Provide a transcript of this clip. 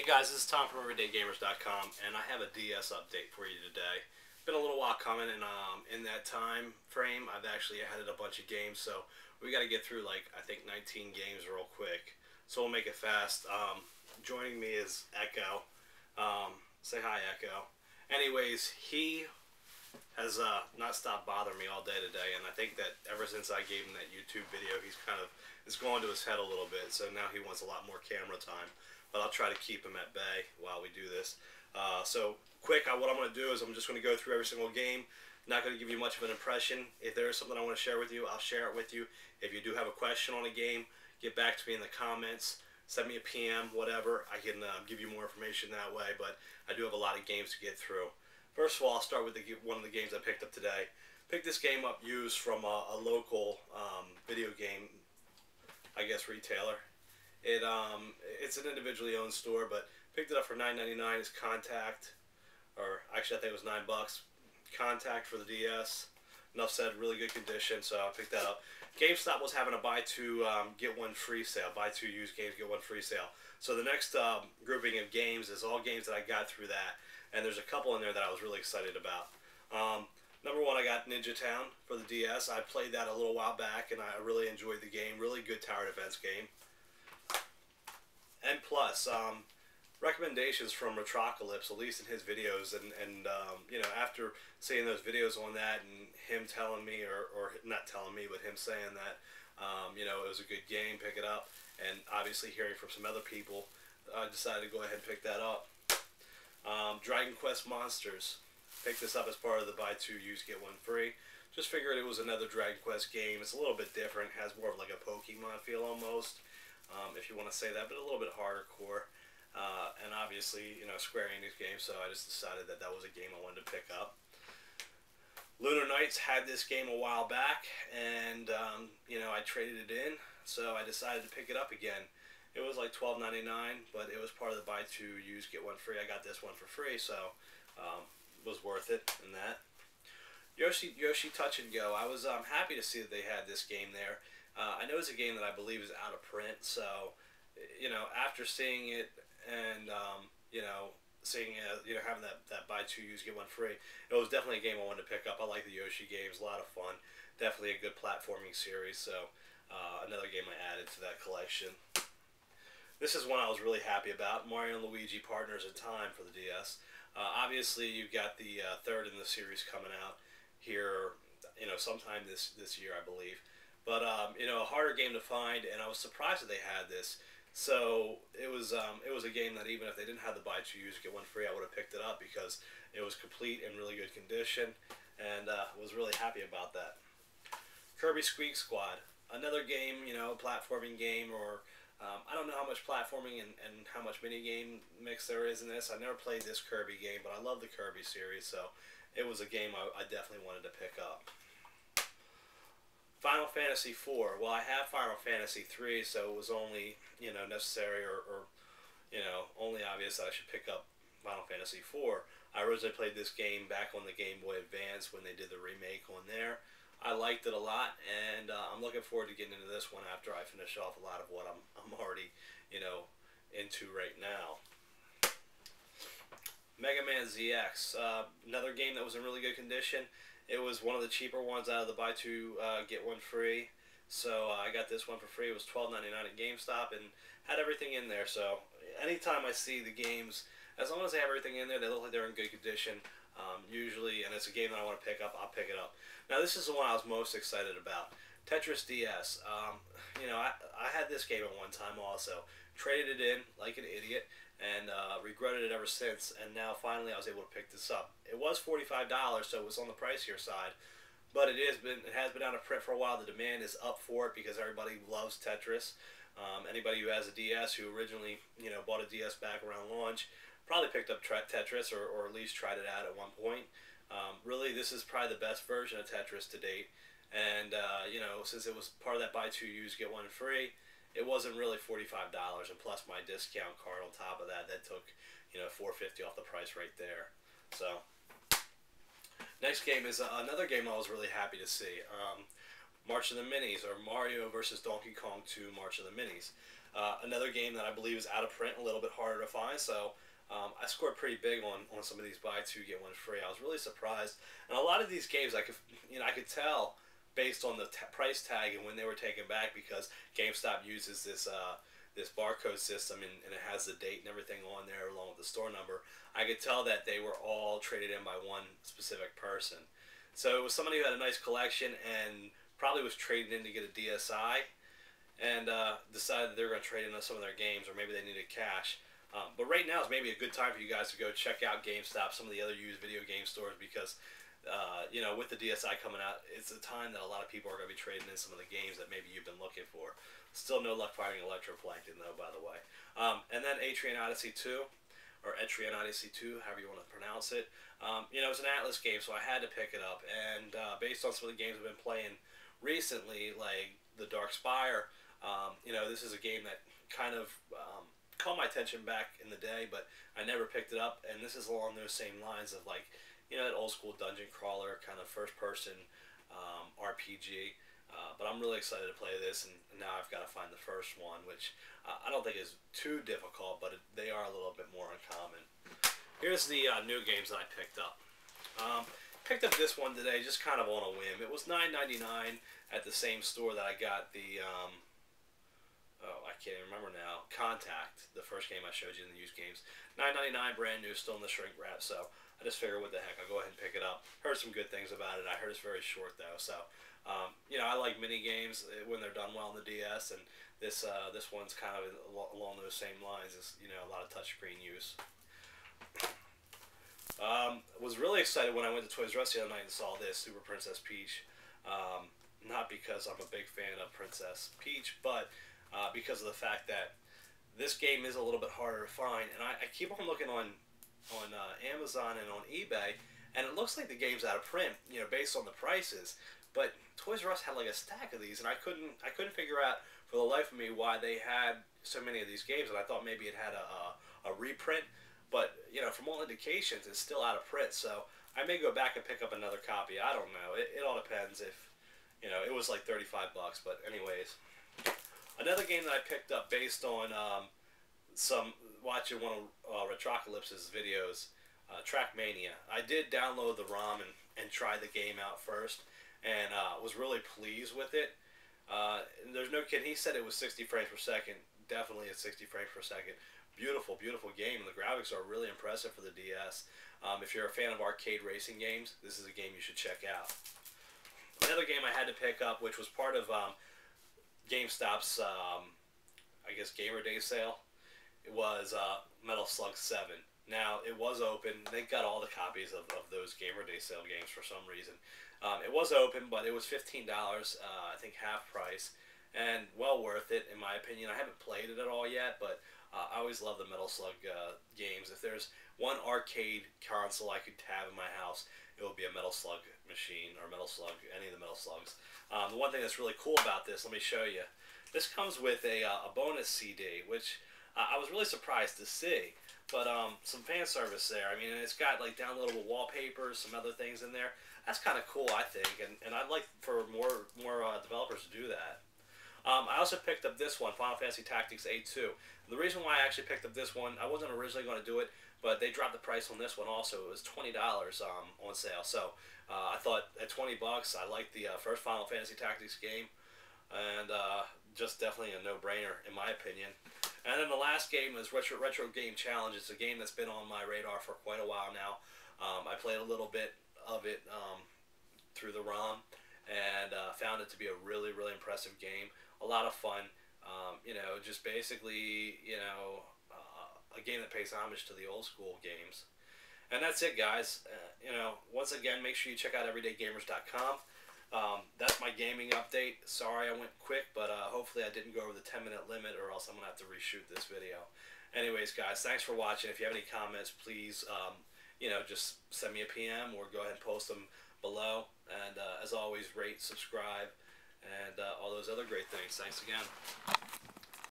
guys, this is Tom from EverydayGamers.com, and I have a DS update for you today. Been a little while coming, and in that time frame, I've actually added a bunch of games, so we got to get through like I think 19 games real quick. So we'll make it fast. Joining me is Echo. Say hi, Echo. Anyways, he has not stopped bothering me all day today, and I think that ever since I gave him that YouTube video, he's kind of it's going to his head a little bit. So now he wants a lot more camera time. But I'll try to keep him at bay while we do this. So quick, what I'm going to do is I'm just going to go through every single game. Not going to give you much of an impression. If there is something I want to share with you, I'll share it with you. If you do have a question on a game, get back to me in the comments. Send me a PM, whatever. I can give you more information that way. But I do have a lot of games to get through. First of all, I'll start with one of the games I picked up today. Picked this game up used from a local video game, I guess, retailer. It's an individually owned store, but picked it up for $9.99. It's Contact, or actually I think it was $9. Contact for the DS. Enough said, really good condition, so I picked that up. GameStop was having a buy two get one free sale. Buy two used games, get one free sale. So the next grouping of games is all games that I got through that, and there's a couple in there that I was really excited about. Number one, I got Ninja Town for the DS. I played that a little while back, and I really enjoyed the game. Really good tower defense game. And plus, recommendations from Retrocalypse, at least in his videos, and you know, after seeing those videos on that, and him telling me, or not telling me, but him saying that, you know, it was a good game, pick it up, and obviously hearing from some other people, I decided to go ahead and pick that up. Dragon Quest Monsters, picked this up as part of the buy two use get one free. Just figured it was another Dragon Quest game. It's a little bit different, has more of like a Pokemon feel almost. If you want to say that, but a little bit hardcore, and obviously, you know, Square Enix game, so I just decided that that was a game I wanted to pick up. Lunar Knights had this game a while back, and you know, I traded it in, so I decided to pick it up again. It was like $12.99, but it was part of the buy two use get one free. I got this one for free, so it was worth it in that. Yoshi Touch and Go. I was happy to see that they had this game there. I know it's a game that I believe is out of print, so, you know, after seeing it and, you know, seeing, you know, having that buy two use get one free, it was definitely a game I wanted to pick up. I like the Yoshi games, a lot of fun. Definitely a good platforming series, so another game I added to that collection. This is one I was really happy about, Mario and Luigi Partners in Time for the DS. Obviously, you've got the third in the series coming out here, you know, sometime this year, I believe. But, you know, a harder game to find, and I was surprised that they had this. So it was a game that even if they didn't have the buy two use get one free, I would have picked it up because it was complete in really good condition, and was really happy about that. Kirby Squeak Squad, another game, you know, platforming game, or I don't know how much platforming and how much mini game mix there is in this. I never played this Kirby game, but I love the Kirby series, so it was a game I definitely wanted to pick up. Final Fantasy IV. Well, I have Final Fantasy III, so it was only, you know, necessary or you know, only obvious that I should pick up Final Fantasy IV. I originally played this game back on the Game Boy Advance when they did the remake on there. I liked it a lot, and I'm looking forward to getting into this one after I finish off a lot of what I'm already, you know, into right now. Mega Man ZX, another game that was in really good condition. It was one of the cheaper ones out of the buy two get one free, so I got this one for free. It was $12.99 at GameStop and had everything in there. So anytime I see the games, as long as they have everything in there, they look like they're in good condition. Usually, and it's a game that I want to pick up, I'll pick it up. Now this is the one I was most excited about, Tetris DS. You know, I had this game at one time also. Traded it in like an idiot, and regretted it ever since, and now finally I was able to pick this up. It was $45, so it was on the pricier side, but it has been out of print for a while. The demand is up for it because everybody loves Tetris. Anybody who has a DS, who originally, you know, bought a DS back around launch, probably picked up Tetris, or at least tried it out at one point. Really, this is probably the best version of Tetris to date, and you know, since it was part of that buy two use get one free, it wasn't really $45, and plus my discount card on top of that took, you know, $4.50 off the price right there. So next game is another game I was really happy to see, March of the Minis, or Mario versus Donkey Kong 2 March of the Minis. Another game that I believe is out of print, a little bit harder to find. So I scored pretty big on some of these buy two get one free. I was really surprised, and a lot of these games I could tell based on the price tag and when they were taken back, because GameStop uses this barcode system, and it has the date and everything on there along with the store number. I could tell that they were all traded in by one specific person. So it was somebody who had a nice collection and probably was trading in to get a DSI, and decided they were going to trade in some of their games, or maybe they needed cash. But right now is maybe a good time for you guys to go check out GameStop, some of the other used video game stores, because with the DSI coming out, it's a time that a lot of people are going to be trading in some of the games that maybe you've been looking for. Still no luck finding Electroplankton though, by the way. And then Etrian Odyssey 2, or Etrian Odyssey 2, however you want to pronounce it. It's an Atlas game, so I had to pick it up. And based on some of the games I've been playing recently, like the Dark Spire, this is a game that kind of caught my attention back in the day, but I never picked it up. And this is along those same lines of that old school dungeon crawler kind of first person RPG. But I'm really excited to play this, and now I've got to find the first one, which I don't think is too difficult, but they are a little bit more uncommon. Here's the new games that I picked up. Picked up this one today just kind of on a whim. It was $9.99 at the same store that I got the, I can't even remember now, Contact, the first game I showed you in the used games. $9.99, brand new, still in the shrink wrap, so I just figured, what the heck, I'll go ahead and pick it up. Heard some good things about it. I heard it's very short, though, so, I like mini games when they're done well on the DS, and this one's kind of along those same lines. It's, a lot of touchscreen use. Was really excited when I went to Toys R Us the other night and saw this, Super Princess Peach. Not because I'm a big fan of Princess Peach, but because of the fact that this game is a little bit harder to find, and I keep on looking on Amazon and on eBay, and it looks like the game's out of print, based on the prices. But Toys R Us had like a stack of these, and I couldn't figure out for the life of me why they had so many of these games, and I thought maybe it had a reprint. But, from all indications, it's still out of print, so I may go back and pick up another copy. I don't know. It all depends if, it was like 35 bucks, but anyways. Another game that I picked up based on watching one of Retrocalypse's videos, Trackmania. I did download the ROM and try the game out first, and was really pleased with it. There's no kidding. He said it was 60 frames per second. Definitely at 60 frames per second. Beautiful, beautiful game. The graphics are really impressive for the DS. If you're a fan of arcade racing games, this is a game you should check out. Another game I had to pick up, which was part of GameStop's, I guess, Gamer Day sale, it was Metal Slug 7. Now, it was open. They got all the copies of those Gamer Day sale games for some reason. It was open, but it was $15, I think half price, and well worth it, in my opinion. I haven't played it at all yet, but I always love the Metal Slug games. If there's one arcade console I could have in my house, it would be a Metal Slug machine, or Metal Slug, any of the Metal Slugs. The one thing that's really cool about this, let me show you. This comes with a bonus CD, which I was really surprised to see. But some fan service there. I mean, it's got like downloadable wallpapers, some other things in there. That's kind of cool, I think, and I'd like for more developers to do that. I also picked up this one, Final Fantasy Tactics A2. The reason why I actually picked up this one, I wasn't originally going to do it, but they dropped the price on this one also. It was $20 on sale. So I thought at 20 bucks, I liked the first Final Fantasy Tactics game, and just definitely a no-brainer in my opinion. And then the last game is Retro Game Challenge. It's a game that's been on my radar for quite a while now. I played a little bit of it through the ROM, and found it to be a really, really impressive game. A lot of fun. Just basically, a game that pays homage to the old school games. And that's it, guys. Once again, make sure you check out everydaygamers.com. That's my gaming update. Sorry I went quick, but hopefully I didn't go over the 10-minute limit, or else I'm going to have to reshoot this video. Anyways, guys, thanks for watching. If you have any comments, please, just send me a PM or go ahead and post them below. And as always, rate, subscribe, and all those other great things. Thanks again.